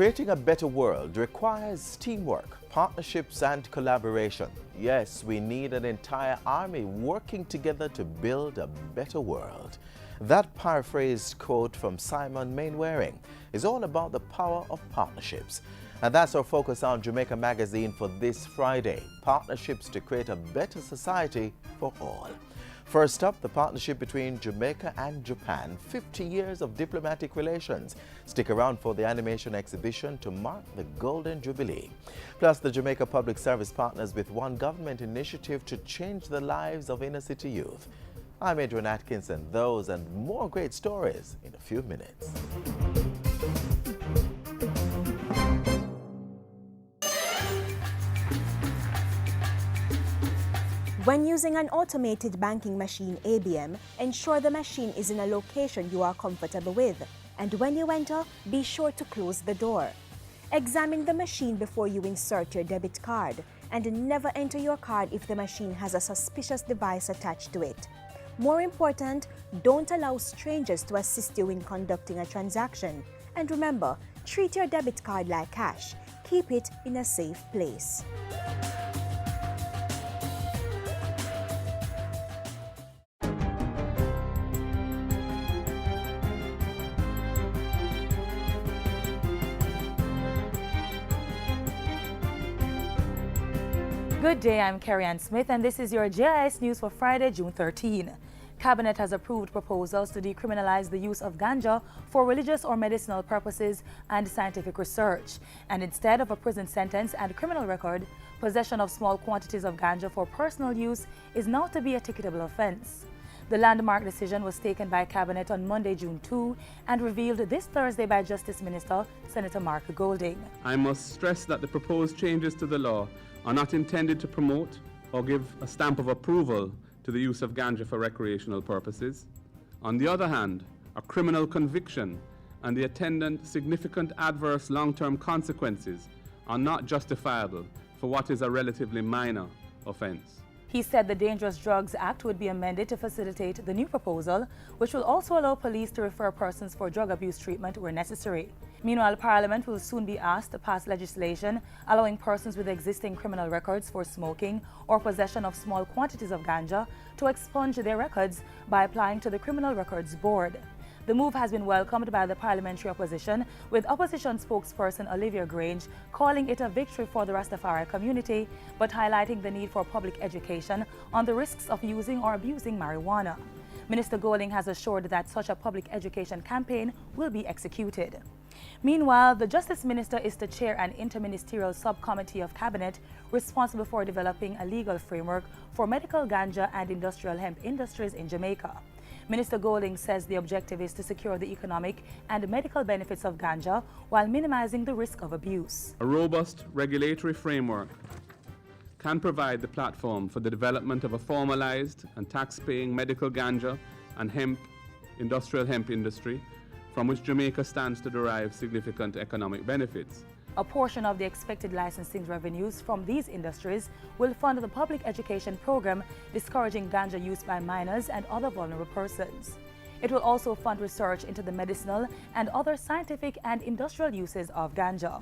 Creating a better world requires teamwork, partnerships and collaboration. Yes, we need an entire army working together to build a better world. That paraphrased quote from Simon Mainwaring is all about the power of partnerships. And that's our focus on Jamaica Magazine for this Friday. Partnerships to create a better society for all. First up, the partnership between Jamaica and Japan, 50 years of diplomatic relations. Stick around for the animation exhibition to mark the Golden Jubilee. Plus, the Jamaica Public Service partners with One Government initiative to change the lives of inner city youth. I'm Adrian Atkinson. Those and more great stories in a few minutes. When using an automated banking machine ABM, ensure the machine is in a location you are comfortable with. And when you enter, be sure to close the door. Examine the machine before you insert your debit card. And never enter your card if the machine has a suspicious device attached to it. More important, don't allow strangers to assist you in conducting a transaction. And remember, treat your debit card like cash. Keep it in a safe place. Good day, I'm Carrie-Ann Smith and this is your JIS News for Friday, June 13. Cabinet has approved proposals to decriminalize the use of ganja for religious or medicinal purposes and scientific research. And instead of a prison sentence and criminal record, possession of small quantities of ganja for personal use is now to be a ticketable offense. The landmark decision was taken by Cabinet on Monday, June 2, and revealed this Thursday by Justice Minister Senator Mark Golding. I must stress that the proposed changes to the law are not intended to promote or give a stamp of approval to the use of ganja for recreational purposes. On the other hand, a criminal conviction and the attendant significant adverse long-term consequences are not justifiable for what is a relatively minor offense. He said the Dangerous Drugs Act would be amended to facilitate the new proposal, which will also allow police to refer persons for drug abuse treatment where necessary. Meanwhile, Parliament will soon be asked to pass legislation allowing persons with existing criminal records for smoking or possession of small quantities of ganja to expunge their records by applying to the Criminal Records Board. The move has been welcomed by the parliamentary opposition, with opposition spokesperson Olivia Grange calling it a victory for the Rastafari community, but highlighting the need for public education on the risks of using or abusing marijuana. Minister Golding has assured that such a public education campaign will be executed. Meanwhile, the Justice Minister is to chair an interministerial subcommittee of Cabinet responsible for developing a legal framework for medical ganja and industrial hemp industries in Jamaica. Minister Golding says the objective is to secure the economic and medical benefits of ganja while minimizing the risk of abuse. A robust regulatory framework can provide the platform for the development of a formalized and tax-paying medical ganja and industrial hemp industry from which Jamaica stands to derive significant economic benefits. A portion of the expected licensing revenues from these industries will fund the public education program discouraging ganja use by minors and other vulnerable persons. It will also fund research into the medicinal and other scientific and industrial uses of ganja.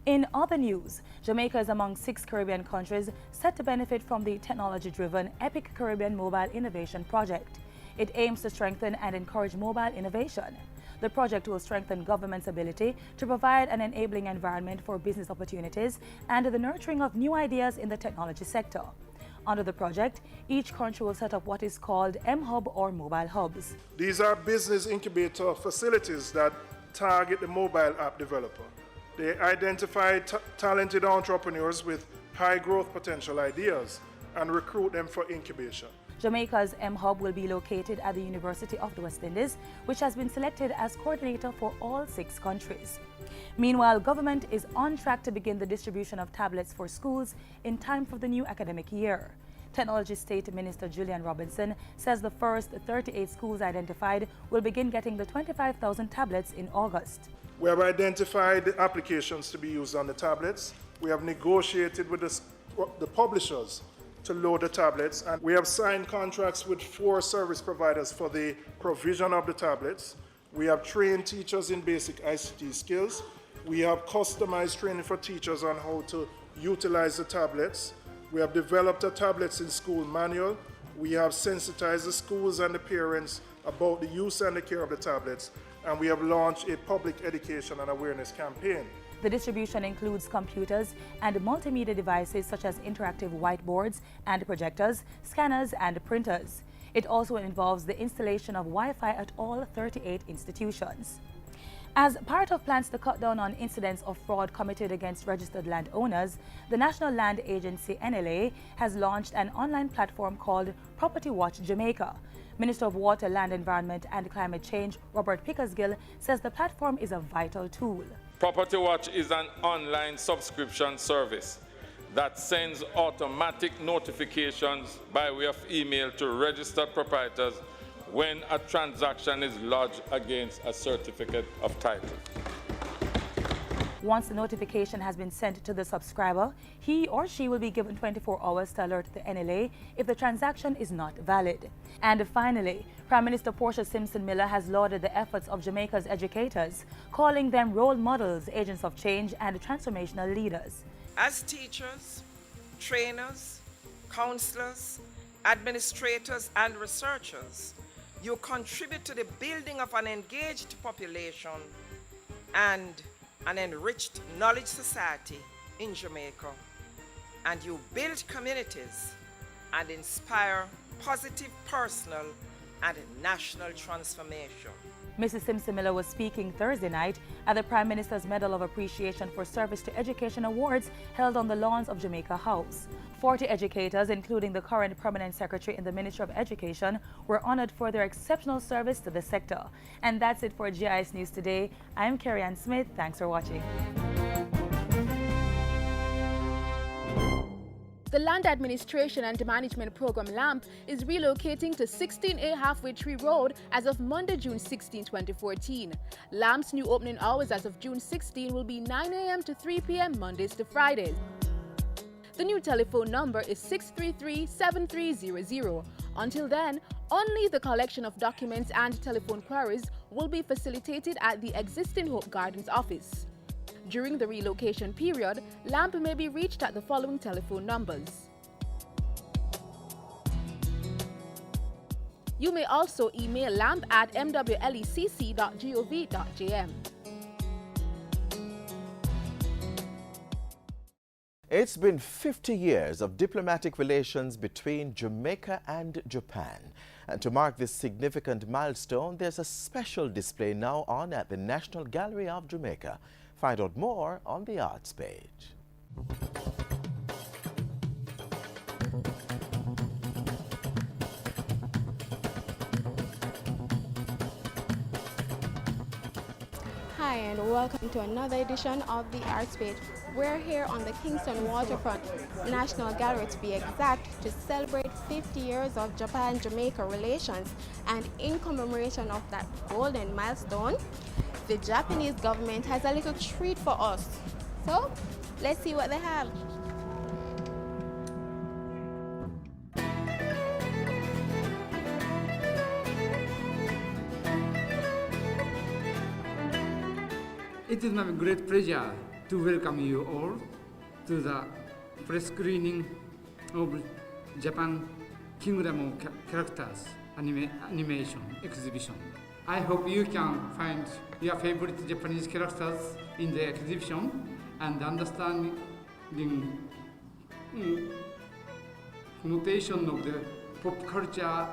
In other news, Jamaica is among 6 Caribbean countries set to benefit from the technology-driven Epic Caribbean Mobile Innovation Project. It aims to strengthen and encourage mobile innovation. The project will strengthen government's ability to provide an enabling environment for business opportunities and the nurturing of new ideas in the technology sector. Under the project, each country will set up what is called M-Hub or mobile hubs. These are business incubator facilities that target the mobile app developer. They identify talented entrepreneurs with high growth potential ideas and recruit them for incubation. Jamaica's M-Hub will be located at the University of the West Indies, which has been selected as coordinator for all 6 countries. Meanwhile, government is on track to begin the distribution of tablets for schools in time for the new academic year. Technology State Minister Julian Robinson says the first 38 schools identified will begin getting the 25,000 tablets in August. We have identified the applications to be used on the tablets. We have negotiated with the publishers to load the tablets, and we have signed contracts with 4 service providers for the provision of the tablets. We have trained teachers in basic ICT skills. We have customized training for teachers on how to utilize the tablets. We have developed a tablets in school manual. We have sensitized the schools and the parents about the use and the care of the tablets. And we have launched a public education and awareness campaign. The distribution includes computers and multimedia devices such as interactive whiteboards and projectors, scanners and printers. It also involves the installation of Wi-Fi at all 38 institutions. As part of plans to cut down on incidents of fraud committed against registered landowners, the National Land Agency (NLA) has launched an online platform called Property Watch Jamaica. Minister of Water, Land, Environment and Climate Change, Robert Pickersgill, says the platform is a vital tool. Property Watch is an online subscription service that sends automatic notifications by way of email to registered proprietors when a transaction is lodged against a certificate of title. Once the notification has been sent to the subscriber, he or she will be given 24 hours to alert the NLA if the transaction is not valid. And finally, Prime Minister Portia Simpson Miller has lauded the efforts of Jamaica's educators, calling them role models, agents of change and transformational leaders. As teachers, trainers, counselors, administrators and researchers, you contribute to the building of an engaged population and an enriched knowledge society in Jamaica. And you build communities and inspire positive personal and national transformation. Mrs. Simpson Miller was speaking Thursday night at the Prime Minister's Medal of Appreciation for Service to Education Awards held on the lawns of Jamaica House. 40 educators, including the current Permanent Secretary in the Ministry of Education, were honored for their exceptional service to the sector. And that's it for GIS News today. I'm Carrie Ann Smith. Thanks for watching. The Land Administration and Management Program LAMP is relocating to 16A Halfway Tree Road as of Monday, June 16, 2014. LAMP's new opening hours as of June 16 will be 9 a.m. to 3 p.m. Mondays to Fridays. The new telephone number is 633-7300. Until then, only the collection of documents and telephone queries will be facilitated at the existing Hope Gardens office. During the relocation period, LAMP may be reached at the following telephone numbers. You may also email lamp@mwlecc.gov.jm. It's been 50 years of diplomatic relations between Jamaica and Japan. And to mark this significant milestone, there's a special display now on at the National Gallery of Jamaica. Find out more on the arts page. Hi and welcome to another edition of the Arts Page. We're here on the Kingston Waterfront National Gallery to be exact to celebrate 50 years of Japan-Jamaica relations, and in commemoration of that golden milestone, the Japanese government has a little treat for us. So let's see what they have. It is my great pleasure to welcome you all to the press screening of Japan Kingdom of Characters animation exhibition. I hope you can find your favorite Japanese characters in the exhibition and understand the connotation of the pop culture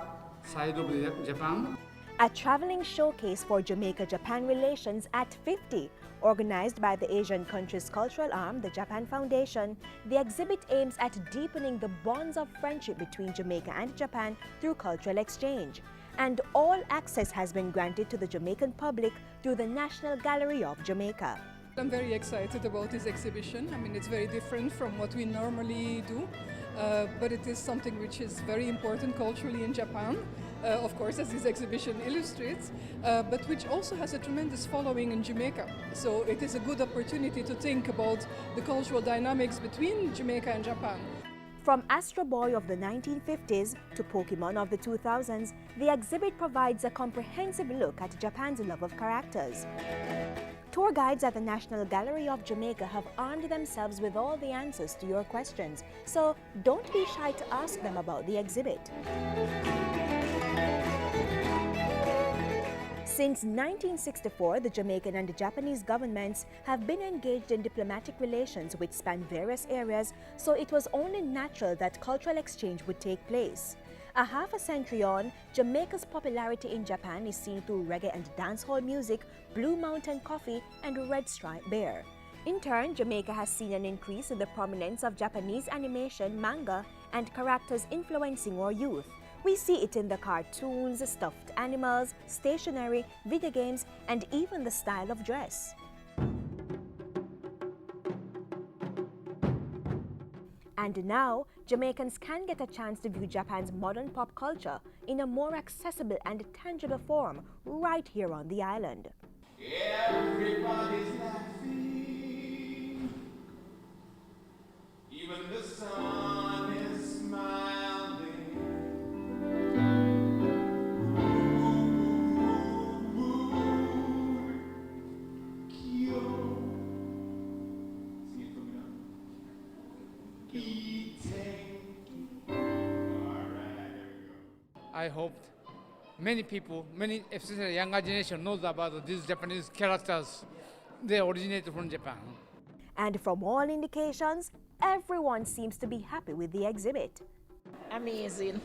side of Japan. A traveling showcase for Jamaica-Japan relations at 50. Organized by the Asian country's cultural arm, the Japan Foundation, the exhibit aims at deepening the bonds of friendship between Jamaica and Japan through cultural exchange. And all access has been granted to the Jamaican public through the National Gallery of Jamaica. I'm very excited about this exhibition. I mean, it's very different from what we normally do, but it is something which is very important culturally in Japan. Of course, as this exhibition illustrates, but which also has a tremendous following in Jamaica. So it is a good opportunity to think about the cultural dynamics between Jamaica and Japan. From Astro Boy of the 1950s to Pokemon of the 2000s, the exhibit provides a comprehensive look at Japan's love of characters. Tour guides at the National Gallery of Jamaica have armed themselves with all the answers to your questions, so don't be shy to ask them about the exhibit. Since 1964, the Jamaican and the Japanese governments have been engaged in diplomatic relations which span various areas, so it was only natural that cultural exchange would take place. A half a century on, Jamaica's popularity in Japan is seen through reggae and dancehall music, Blue Mountain Coffee, and Red Stripe Beer. In turn, Jamaica has seen an increase in the prominence of Japanese animation, manga, and characters influencing our youth. We see it in the cartoons, stuffed animals, stationery, video games, and even the style of dress. And now, Jamaicans can get a chance to view Japan's modern pop culture in a more accessible and tangible form right here on the island. Everybody's laughing, even the sun is smiling. I hope many people, especially younger generation, knows about these Japanese characters. They originate from Japan. And from all indications, everyone seems to be happy with the exhibit. Amazing.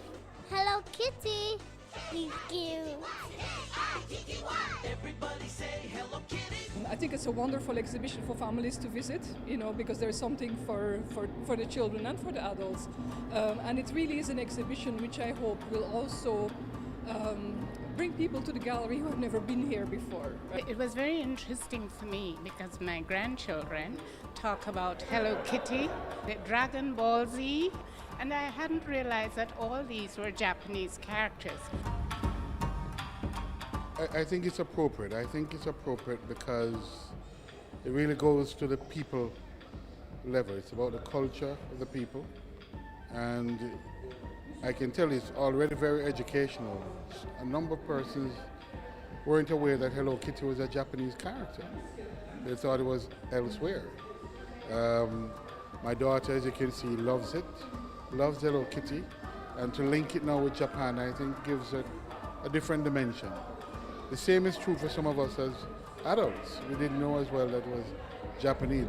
Hello Kitty. Thank you. Everybody say Hello Kitty. I think it's a wonderful exhibition for families to visit, because there's something for the children and for the adults. And it really is an exhibition which I hope will also bring people to the gallery who have never been here before. It was very interesting for me because my grandchildren talk about Hello Kitty, the Dragon Ball Z, and I hadn't realized that all these were Japanese characters. I think it's appropriate. I think it's appropriate because it really goes to the people level. It's about the culture of the people. And I can tell you it's already very educational. A number of persons weren't aware that Hello Kitty was a Japanese character. They thought it was elsewhere. My daughter, as you can see, loves it, loves Hello Kitty. And to link it now with Japan, I think gives it a different dimension. The same is true for some of us as adults. We didn't know as well that it was Japanese.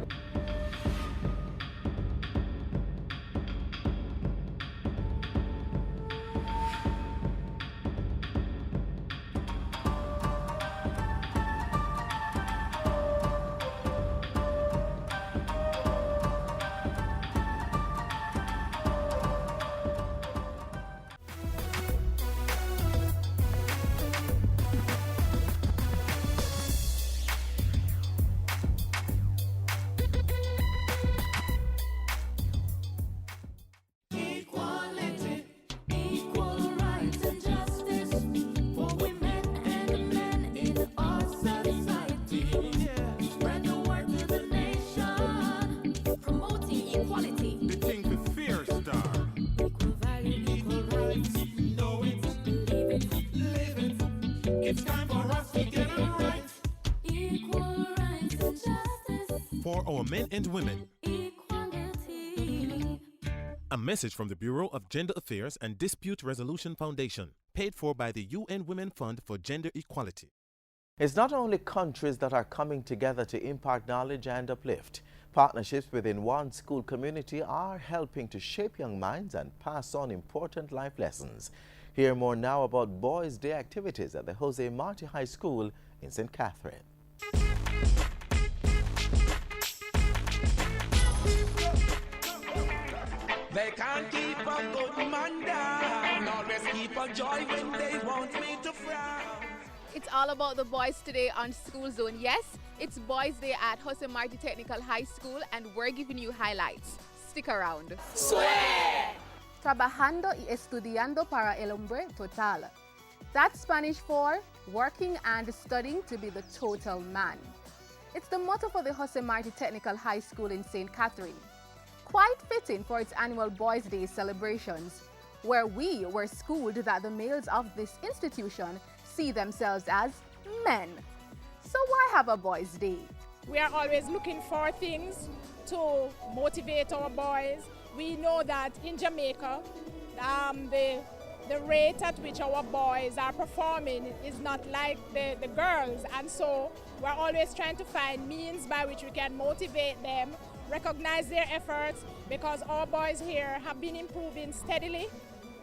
It's time for us to get it right. Equal rights and justice. For our men and women. Equality. A message from the Bureau of Gender Affairs and Dispute Resolution Foundation, paid for by the UN Women Fund for Gender Equality. It's not only countries that are coming together to impart knowledge and uplift. Partnerships within one school community are helping to shape young minds and pass on important life lessons. Hear more now about Boys' Day activities at the Jose Marti High School in St. Catherine. They can't keep a good man down, always keep a joy when they want me to frown. It's all about the boys today on School Zone. Yes, it's Boys' Day at Jose Marti Technical High School and we're giving you highlights. Stick around. Swear! Trabajando y estudiando para el hombre total. That's Spanish for working and studying to be the total man. It's the motto for the Jose Marti Technical High School in St. Catherine. Quite fitting for its annual Boys' Day celebrations, where we were schooled that the males of this institution see themselves as men. So why have a Boys' Day? We are always looking for things to motivate our boys. We know that in Jamaica, the rate at which our boys are performing is not like the girls, and so we're always trying to find means by which we can motivate them, recognize their efforts, because our boys here have been improving steadily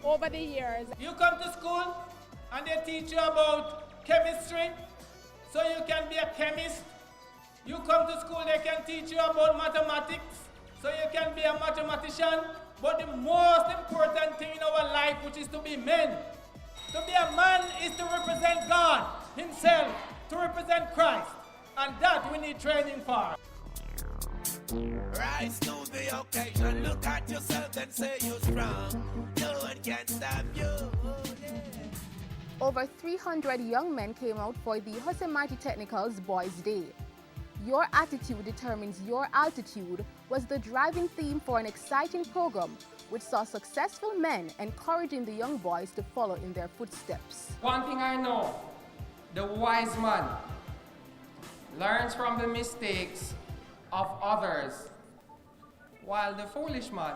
over the years. You come to school and they teach you about chemistry, so you can be a chemist. You come to school, they can teach you about mathematics, so you can be a mathematician. But the most important thing in our life, which is to be men. To be a man is to represent God himself, to represent Christ. And that we need training for. Rise to the occasion, look at yourself and say you're strong. No one can stop you. Over 300 young men came out for the Jose Marti Technical's Boys' Day. Your attitude determines your altitude was the driving theme for an exciting program which saw successful men encouraging the young boys to follow in their footsteps. One thing I know, the wise man learns from the mistakes of others, while the foolish man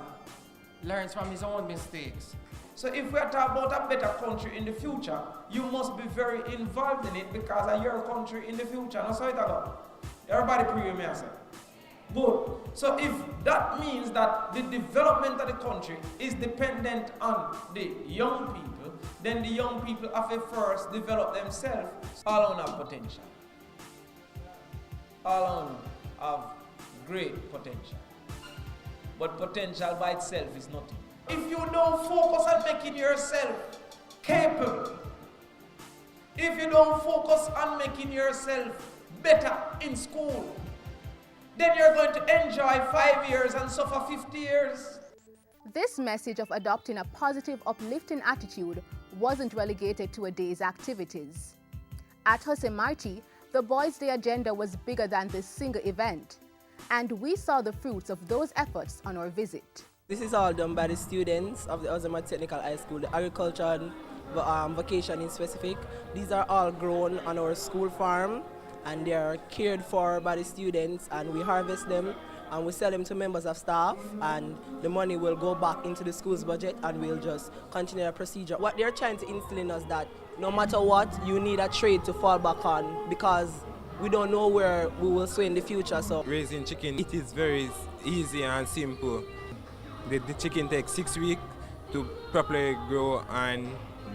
learns from his own mistakes. So if we are talking about a better country in the future, you must be very involved in it because of your country in the future. That's how it goes. Everybody preview me, I say. Good. So if that means that the development of the country is dependent on the young people, then the young people have to first develop themselves. All on have potential. All on have great potential. But potential by itself is nothing. If you don't focus on making yourself capable, if you don't focus on making yourself better in school, then you're going to enjoy 5 years and suffer 50 years. This message of adopting a positive, uplifting attitude wasn't relegated to a day's activities. At Jose Marti, the Boys' Day agenda was bigger than this single event, and we saw the fruits of those efforts on our visit. This is all done by the students of the Jose Marti Technical High School, the agriculture and vocation in specific. These are all grown on our school farm, and they are cared for by the students, and we harvest them and we sell them to members of staff, and the money will go back into the school's budget, and we'll just continue the procedure. What they're trying to instill in us that no matter what, you need a trade to fall back on, because we don't know where we will sway in the future. So raising chicken, it is very easy and simple. The chicken takes 6 weeks to properly grow and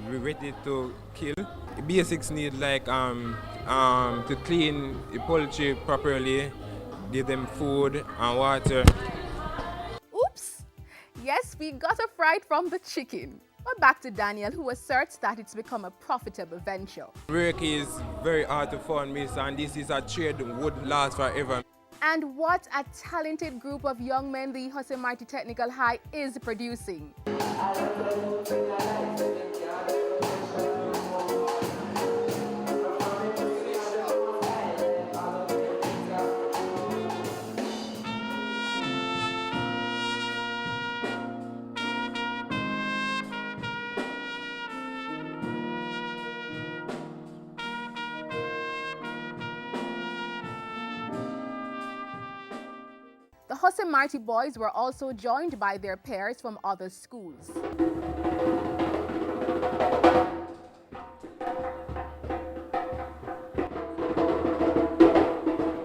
we're ready to kill. The basics need like to clean the poultry properly, give them food and water. Oops! Yes, we got a fright from the chicken. But back to Daniel, who asserts that it's become a profitable venture. Work is very hard to find, miss, and this is a trade that would last forever. And what a talented group of young men the Jose Marti Technical High is producing. The Jose Marti boys were also joined by their peers from other schools.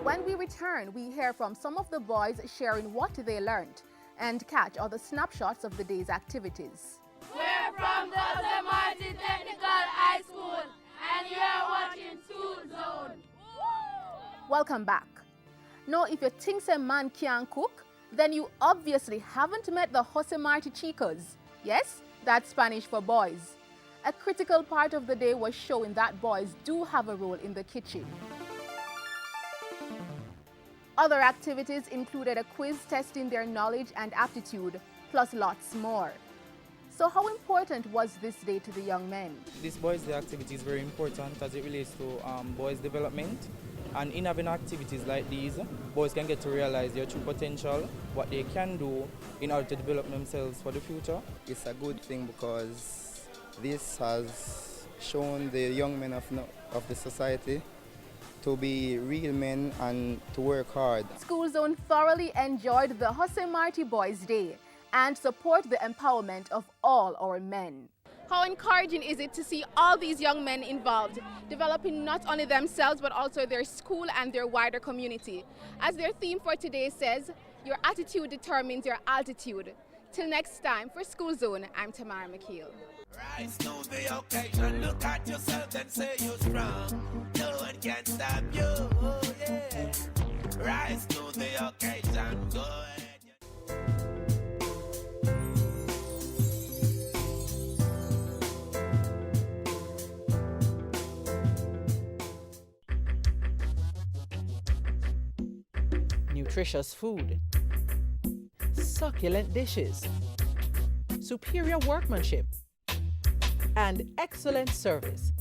When we return, we hear from some of the boys sharing what they learned and catch other snapshots of the day's activities. We're from the Jose Marti Technical High School, and you're watching School Zone. Welcome back. Now, if you think a man can't cook, then you obviously haven't met the Jose Marti Chicos. Yes, that's Spanish for boys. A critical part of the day was showing that boys do have a role in the kitchen. Other activities included a quiz testing their knowledge and aptitude, plus lots more. So how important was this day to the young men? This Boys' Day activity is very important as it relates to boys' development. And in having activities like these, boys can get to realize their true potential, what they can do in order to develop themselves for the future. It's a good thing because this has shown the young men of the society to be real men and to work hard. School Zone thoroughly enjoyed the Jose Marti Boys Day and support the empowerment of all our men. How encouraging is it to see all these young men involved, developing not only themselves but also their school and their wider community. As their theme for today says, your attitude determines your altitude. Till next time, for School Zone, I'm Tamara McKeel. Rise to the occasion, look at yourself and say you're strong. No one can stop you, oh, yeah. Rise to the occasion, go ahead. Nutritious food, succulent dishes, superior workmanship, and excellent service.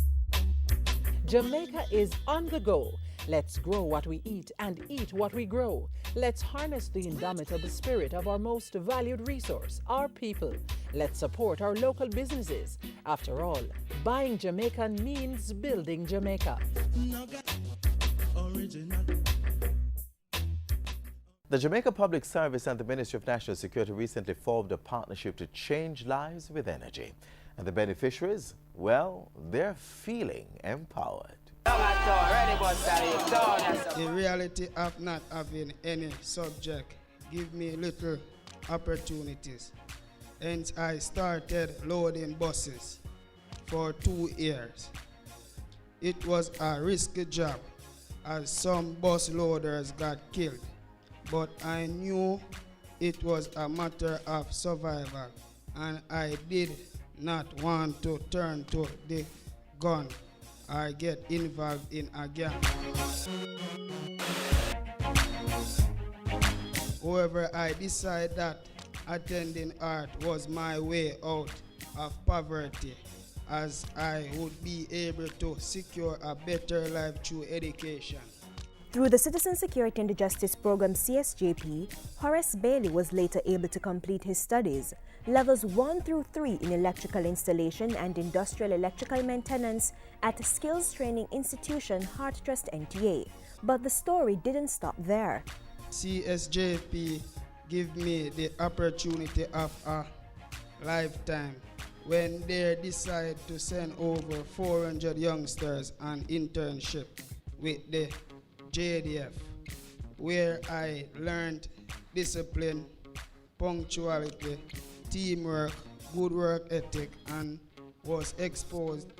Jamaica is on the go. Let's grow what we eat and eat what we grow. Let's harness the indomitable spirit of our most valued resource, our people. Let's support our local businesses. After all, buying Jamaican means building Jamaica. The Jamaica Public Service and the Ministry of National Security recently formed a partnership to change lives with energy. And the beneficiaries, well, they're feeling empowered. The reality of not having any subject give me little opportunities. Hence I started loading buses for 2 years. It was a risky job as some bus loaders got killed, but I knew it was a matter of survival and I did not want to turn to the gun or get involved in a gang. However, I decided that attending art was my way out of poverty, as I would be able to secure a better life through education. Through the Citizen Security and the Justice Program CSJP, Horace Bailey was later able to complete his studies, levels 1 through 3 in electrical installation and industrial electrical maintenance at Skills Training Institution, Heart Trust NTA. But the story didn't stop there. CSJP gave me the opportunity of a lifetime when they decided to send over 400 youngsters on internship with the JDF, where I learned discipline, punctuality, teamwork, good work ethic, and was exposed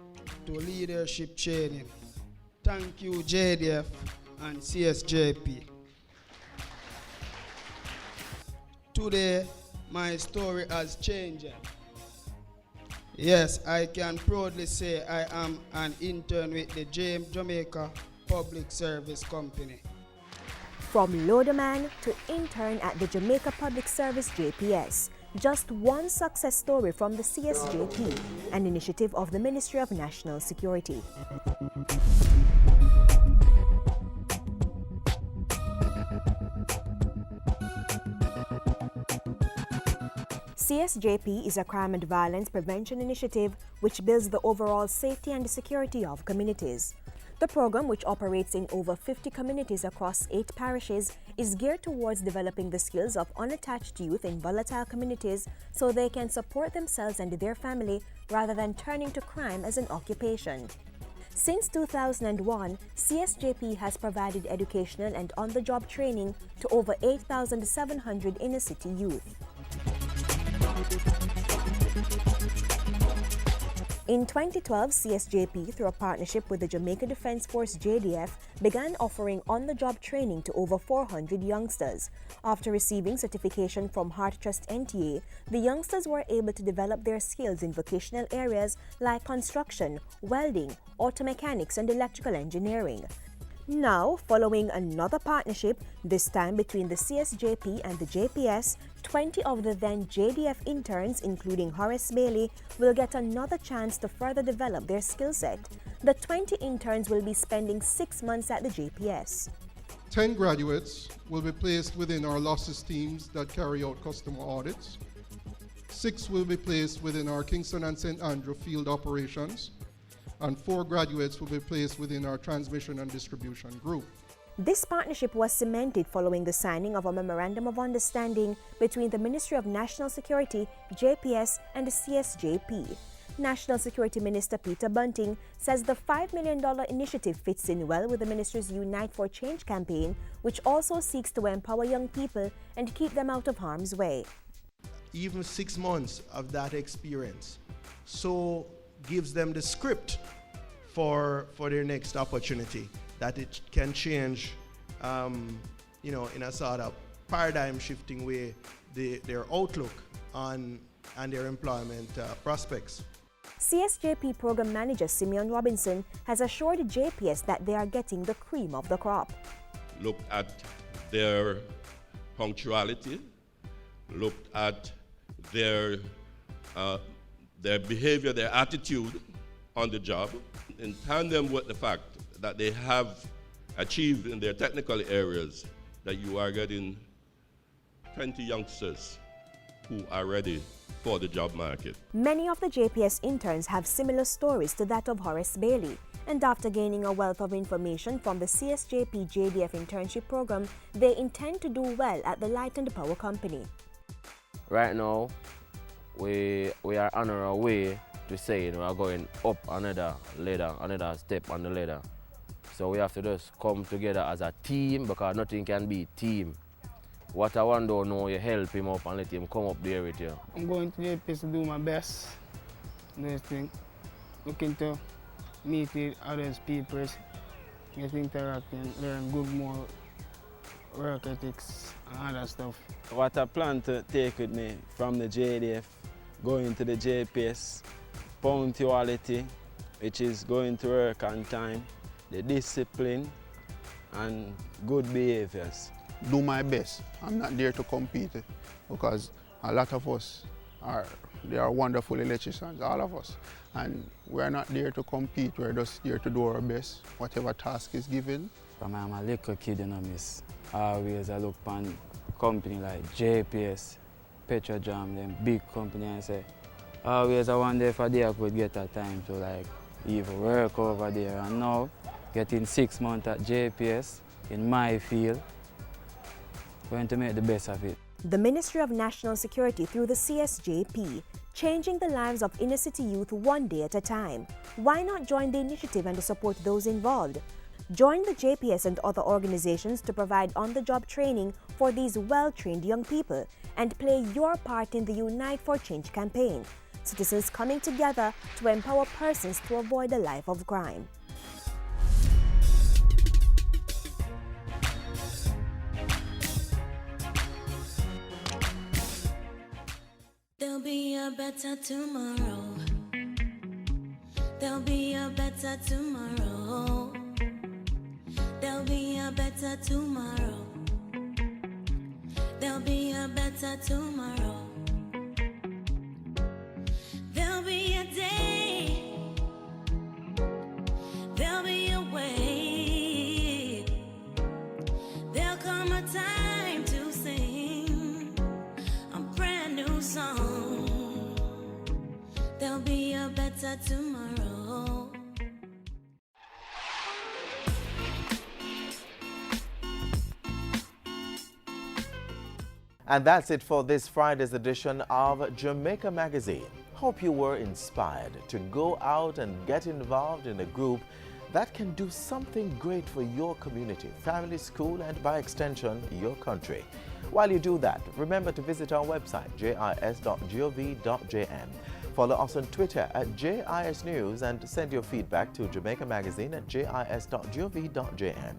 to leadership training. Thank you, JDF and CSJP. Today, my story has changed. Yes, I can proudly say I am an intern with the Jamaica Public Service Company. From loaderman to intern at the Jamaica Public Service JPS, just one success story from the CSJP, an initiative of the Ministry of National Security. CSJP is a crime and violence prevention initiative which builds the overall safety and security of communities. The program, which operates in over 50 communities across 8 parishes, is geared towards developing the skills of unattached youth in volatile communities so they can support themselves and their family rather than turning to crime as an occupation. Since 2001, CSJP has provided educational and on-the-job training to over 8,700 inner-city youth. In 2012, CSJP, through a partnership with the Jamaica Defence Force JDF, began offering on-the-job training to over 400 youngsters. After receiving certification from Heart Trust NTA, the youngsters were able to develop their skills in vocational areas like construction, welding, auto mechanics, and electrical engineering. Now, following another partnership, this time between the CSJP and the JPS, 20 of the then JDF interns, including Horace Bailey, will get another chance to further develop their skill set. The 20 interns will be spending 6 months at the JPS. 10 graduates will be placed within our losses teams that carry out customer audits. 6 will be placed within our Kingston and St. Andrew field operations. and 4 graduates will be placed within our transmission and distribution group. This partnership was cemented following the signing of a Memorandum of Understanding between the Ministry of National Security, JPS, and the CSJP. National Security Minister Peter Bunting says the $5 million initiative fits in well with the ministry's Unite for Change campaign, which also seeks to empower young people and keep them out of harm's way. Even 6 months of that experience so gives them the script for their next opportunity, that it can change, in a sort of paradigm shifting way, their outlook on and their employment prospects. CSJP Program Manager Simeon Robinson has assured JPS that they are getting the cream of the crop. Looked at their punctuality, looked at their behavior, their attitude on the job, in tandem with the fact that they have achieved in their technical areas, that you are getting 20 youngsters who are ready for the job market. Many of the JPS interns have similar stories to that of Horace Bailey, and after gaining a wealth of information from the CSJP JDF internship program, they intend to do well at the Light and Power Company. Right now, we are on our way to saying we are going up another ladder, another step on the ladder. So we have to just come together as a team, because nothing can be team. What I want to know, you help him up and let him come up there with you. I'm going to JPS to do my best. This thing, looking to meet with other people, get interacting, learn good more work ethics and other stuff. What I plan to take with me from the JDF, going to the JPS, punctuality, which is going to work on time, the discipline and good behaviors. Do my best. I'm not there to compete, because a lot of us they are wonderful electricians, all of us. And we're not there to compete, we're just there to do our best, whatever task is given. From I'm a little kid, miss. Always I look on company like JPS, Petrojam, them big company, and say, always I wonder if I could get a time to even work over there. And now, getting 6 months at JPS in my field, going to make the best of it. The Ministry of National Security through the CSJP, changing the lives of inner city youth one day at a time. Why not join the initiative and support those involved? Join the JPS and other organizations to provide on-the-job training for these well-trained young people and play your part in the Unite for Change campaign. Citizens coming together to empower persons to avoid a life of crime. There'll be a better tomorrow. There'll be a better tomorrow. There'll be a better tomorrow. There'll be a better tomorrow. There'll be a day. There'll be a way. There'll come a time to sing a brand new song. There'll be a better tomorrow. And that's it for this Friday's edition of Jamaica Magazine. Hope you were inspired to go out and get involved in a group that can do something great for your community, family, school, and by extension, your country. While you do that, remember to visit our website, jis.gov.jm. Follow us on Twitter at JISNews and send your feedback to Jamaica Magazine at jis.gov.jm.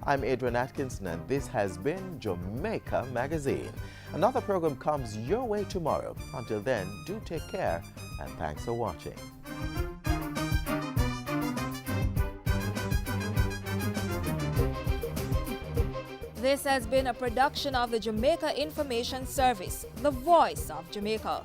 I'm Adrian Atkinson, and this has been Jamaica Magazine. Another program comes your way tomorrow. Until then, do take care, and thanks for watching. This has been a production of the Jamaica Information Service, the voice of Jamaica.